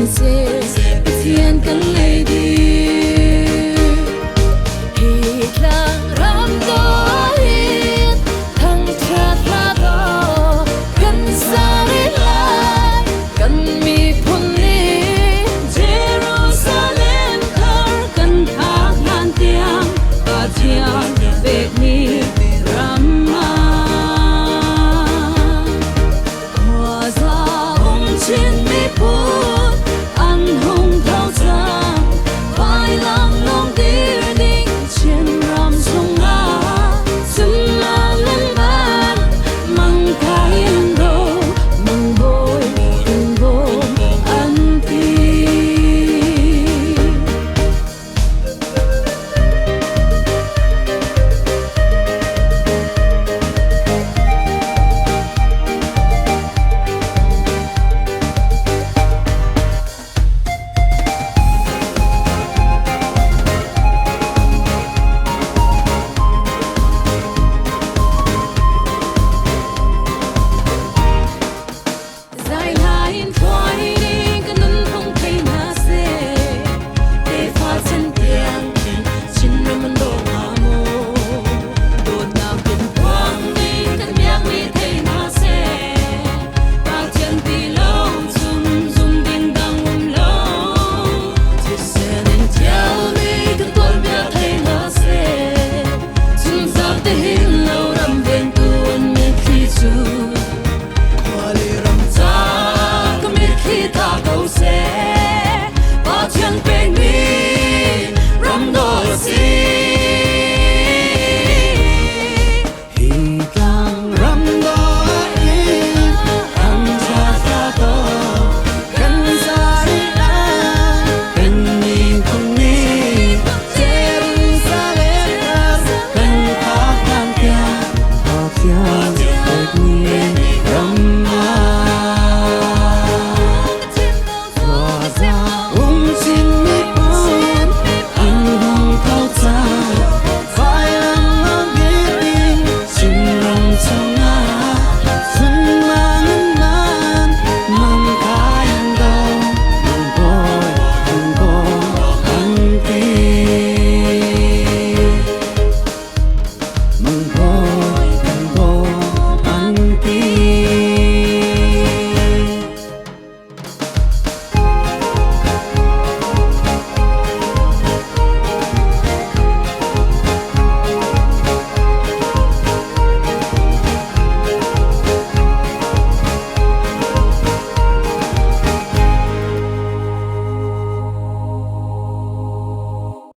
sẽ thiên cần lấy đi hít là ram đó hít thăng chát là đó cần xa đi lại cần mi phun đi Jerusalem thar cần thác ngàn tiếng và tiếng về ni Rama hòa ra trên mi phun ăn hùng thao giang vai lang long đi đinh trên ram sông ngã sum la lên ban mang cái ăn đồ mang bồi từng vô ăn thi dài lại thoại đi cái nấm không thấy na se để pha chân tiền trên nấm mình đổ ngả mồ đột nào cũng quăng đi cái miếng mi thấy na se bao chân đi lâu zoom zoom đinh đang lâu chỉ sẽ nên theo mi cái tuần biết thấy na se chúng ta tới hin lâu đâm bên tuần mi khi chú ta có biết khi ta cầu sẽ